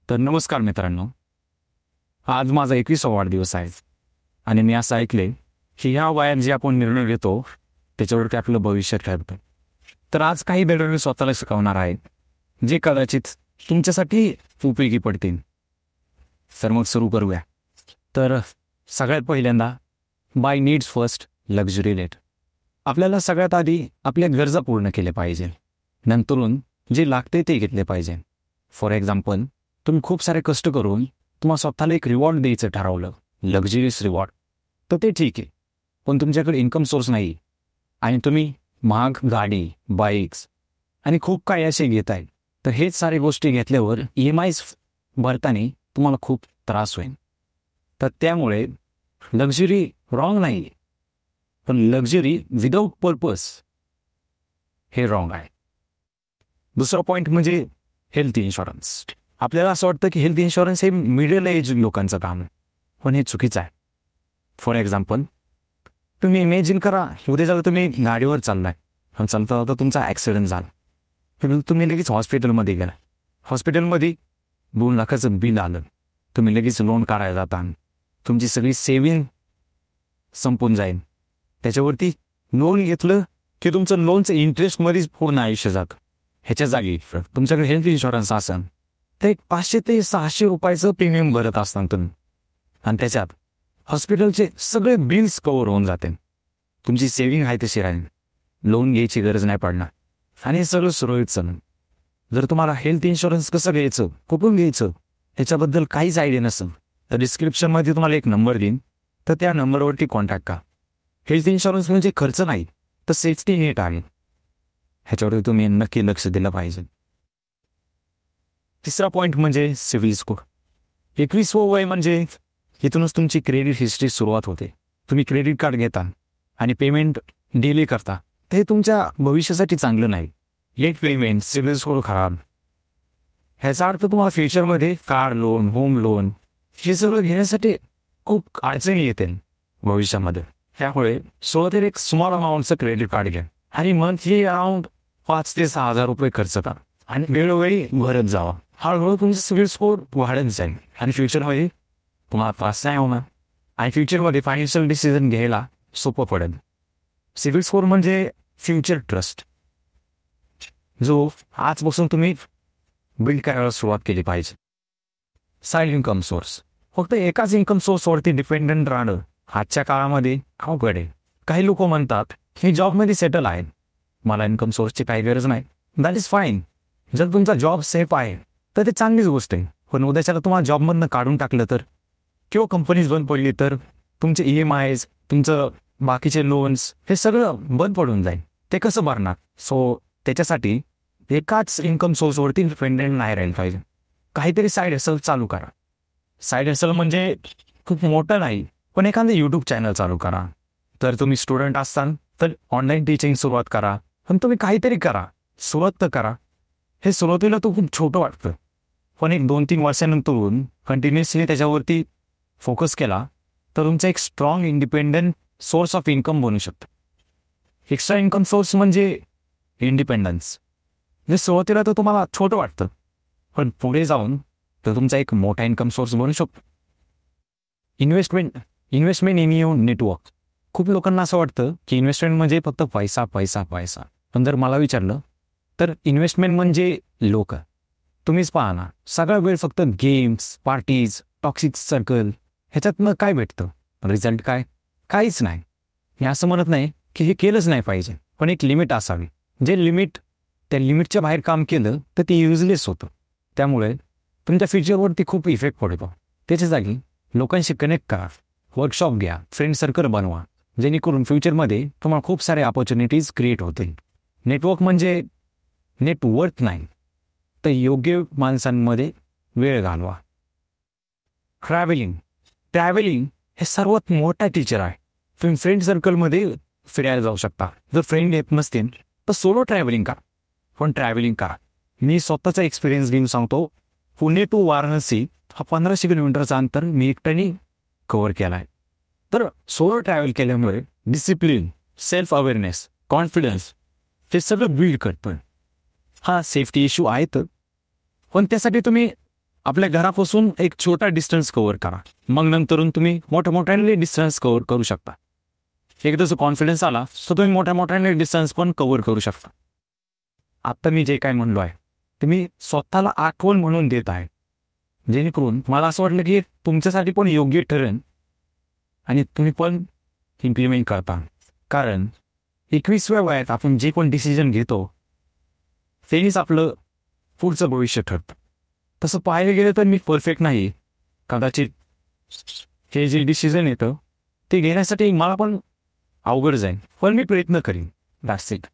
तर नमस्कार मित्रांनो, आज माझा 21वा वाढदिवस आहे आणि मी असं ऐकले की ह्या वयात जे आपण निर्णय घेतो त्याच्यावरती आपलं भविष्य ठरतं. तर आज काही धडे मी स्वतःला शिकवणार आहे जे कदाचित तुमच्यासाठी उपयोगी पडतील. तर मग सुरू करूया. तर सगळ्यात पहिल्यांदा buy needs first, luxury late. आपल्याला सगळ्यात आधी आपल्या गरजा पूर्ण केल्या पाहिजे, नंतरून जे लागते ते घेतले पाहिजे. फॉर एक्झाम्पल, तुम्ही खूप सारे कष्ट करून तुम्हाला स्वतःला एक रिवॉर्ड द्यायचं ठरवलं, लक्झरियस रिवॉर्ड, तर ते ठीक आहे. पण तुमच्याकडे इन्कम सोर्स नाही आणि तुम्ही महाग गाडी, बाईक्स आणि खूप काही असे घेत आहेत, तर हेच सारे गोष्टी घेतल्यावर EMIs भरताना तुम्हाला खूप त्रास होईल. तर त्यामुळे लक्झरी रॉंग नाही, पण लक्झरी विदाऊट पर्पज हे रॉंग आहे. दुसरा पॉईंट म्हणजे हेल्थ इन्शुरन्स. आपल्याला असं वाटतं की हेल्थ इन्शुरन्स हे मिडल एज लोकांचं काम आहे, पण हे चुकीचं आहे. फॉर एक्झाम्पल, तुम्ही इमॅजिन करा, उद्या झालं तुम्ही गाडीवर चाललाय आणि चालता चालता तुमचा ॲक्सिडेंट झाला, तर तुम्ही लगेच हॉस्पिटलमध्ये गेला. हॉस्पिटलमध्ये 2 लाखाचं बिल आलं, तुम्ही लगेच लोन काढायला जाता, तुमची सगळी सेविंग संपून जाईल. त्याच्यावरती लोन घेतलं की तुमचं लोनचं इंटरेस्टमध्येच पूर्ण आयुष्य जातं. ह्याच्या जागी तुमच्याकडे हेल्थ इन्शुरन्स असेल तर एक 500 ते 600 रुपयाचं प्रीमियम भरत असतात तुम्ही, आणि त्याच्यात हॉस्पिटलचे सगळे बिल्स कव्हर होऊन जाते. तुमची सेविंग आहे तशी राहील, लोन घ्यायची गरज नाही पडणार आणि हे सगळं सुरळीत चालेल. जर तुम्हाला हेल्थ इन्शुरन्स कसं घ्यायचं, कुठून घ्यायचं ह्याच्याबद्दल काहीच आयडिया नसेल, तर डिस्क्रिप्शनमध्ये तुम्हाला एक नंबर देईन, तर त्या नंबरवरती कॉन्टॅक्ट करा. हेल्थ इन्शुरन्स म्हणजे खर्च नाही, तर सेफ्टी नेट आहे. ह्याच्यावर तुम्ही नक्की लक्ष दिलं पाहिजे. तिसरा पॉईंट म्हणजे सिव्हिल स्कोर. 21वं वय म्हणजे इथूनच तुमची क्रेडिट हिस्ट्री सुरुवात होते. तुम्ही क्रेडिट कार्ड घेता आणि पेमेंट डिले करता, ते तुमच्या भविष्यासाठी चांगलं नाही. लेट पेमेंट, सिव्हिल स्कोर खराब. ह्याचा अर्थ तुम्हाला फ्युचरमध्ये कार लोन, होम लोन हे सगळं घेण्यासाठी खूप अडचणी येतील भविष्यामध्ये. त्यामुळे सुरुवातीला एक स्मॉल अमाऊंटचं क्रेडिट कार्ड घ्या आणि मंथली अराउंड 5 ते 6 हजार रुपये खर्च करा आणि वेळोवेळी भरत जावा. हळूहळू तुमचा सिव्हिल स्कोर वाढत जाईल आणि फ्युचरमध्ये तुम्हाला त्रास नाही होणार आणि फ्युचरमध्ये फायनान्शियल डिसिजन घ्यायला सोपं पडेल. सिव्हिल स्कोर म्हणजे फ्युचर ट्रस्ट, जो आजपासून तुम्ही बिल्ड करायला सुरुवात केली पाहिजे. Side income source. फक्त एकाच इन्कम सोर्सवरती डिपेंडंट राहणं आजच्या काळामध्ये अवघड आहे. काही लोक म्हणतात हे जॉबमध्ये सेटल आहे, मला इन्कम सोर्सची काही गरज नाही. That is fine. जर तुमचा जॉब सेफ आहे तर ते चांगलीच गोष्ट आहे. पण उद्याच्याला तुम्हाला जॉबमधनं काढून टाकलं तर, किंवा कंपनीज बंद पडली तर तुमचे EMIs, तुमचं बाकीचे लोन्स हे सगळं बंद पडून जाईल. ते कसं भरणार? सो त्याच्यासाठी एकाच इन्कम सोर्सवरती डिपेंडेंट नाही राहिलं पाहिजे. काहीतरी साईड हसल चालू करा. साईड हसल म्हणजे खूप मोठं नाही, पण एखादं यूट्यूब चॅनल चालू करा. तर तुम्ही स्टुडंट असाल तर ऑनलाईन टीचिंग सुरुवात करा, पण तुम्ही काहीतरी करा, सुरुवात तर करा. हे सुरुवातीला तो खूप छोटं वाटतं, पण एक 2-3 वर्षानंतर कंटिन्युअसली त्याच्यावरती फोकस केला तर तुमचा एक strong independent source of income बनू शकतं. एक्स्ट्रा इन्कम सोर्स म्हणजे इंडिपेंडन्स. म्हणजे सुरुवातीला तर तुम्हाला छोटं वाटतं, पण पुढे जाऊन तर तुमचा एक मोठा इन्कम सोर्स बनू शकतो. Investment in your network. खूप लोकांना असं वाटतं की इन्व्हेस्टमेंट म्हणजे फक्त पैसा पैसा पैसा, पण जर मला विचारलं तर इन्व्हेस्टमेंट म्हणजे लोक. तुम्हीच पाहा ना, सगळा वेळ फक्त गेम्स, पार्टीज, टॉक्सिक सर्कल ह्याच्यातनं काय भेटतं? रिझल्ट काय? काहीच नाही. मी असं म्हणत नाही की हे केलंच नाही पाहिजे, पण एक लिमिट असावी. त्या लिमिटच्या बाहेर काम केलं तर ते युजलेस होतं. त्यामुळे तुमच्या फ्युचरवरती खूप इफेक्ट पडतो. त्याच्या जागी लोकांशी कनेक्ट करा, वर्कशॉप घ्या, फ्रेंड सर्कल बनवा, जेणेकरून फ्युचरमध्ये तुम्हाला खूप सारे ऑपॉर्च्युनिटीज क्रिएट होतील. नेटवर्क म्हणजे नेटवर्थ नाही, तर योग्य माणसांमध्ये वेळ घालवा. ट्रॅव्हलिंग हे सर्वात मोठा टीचर आहे. तुम्ही फ्रेंड सर्कलमध्ये फिरायला जाऊ शकता. जर फ्रेंड येत नसतील तर सोलो ट्रॅव्हलिंग करा, पण ट्रॅव्हलिंग करा. मी स्वतःचा एक्सपिरियन्स घेऊन सांगतो. पुणे टू वाराणसी हा 1500 किलोमीटरचा अंतर मी एकट्याने कव्हर केला आहे. तर सोलो ट्रॅव्हल केल्यामुळे डिसिप्लिन, सेल्फ अवेअरनेस, कॉन्फिडन्स हे सगळं बिल्ड करतं. हा सेफ्टी इश्यू आहे तर, पण त्यासाठी तुम्ही आपल्या घरापासून एक छोटा डिस्टन्स कव्हर करा, मग नंतरून तुम्ही मोठ्या मोठ्याने डिस्टन्स कव्हर करू शकता. एकदा जो कॉन्फिडन्स आला तर तुम्ही मोठ्या मोठ्याने डिस्टन्स पण कव्हर करू शकता. आता मी जे काय म्हणलो आहे ते मी स्वतःला आठवण म्हणून देत आहे, जेणेकरून मला असं वाटलं की तुमच्यासाठी पण योग्य ठरेल आणि तुम्ही पण इम्प्लिमेंट करता. कारण 21व्या वयात आपण जे पण डिसिजन घेतो तेच आपलं पुढचं भविष्य ठरतं. तसं पाहायला गेलं तर मी परफेक्ट नाही. कदाचित हे जे डिसिजन येतं ते घेण्यासाठी मला पण अवघड जाईल, पण मी प्रयत्न करीन. That's it.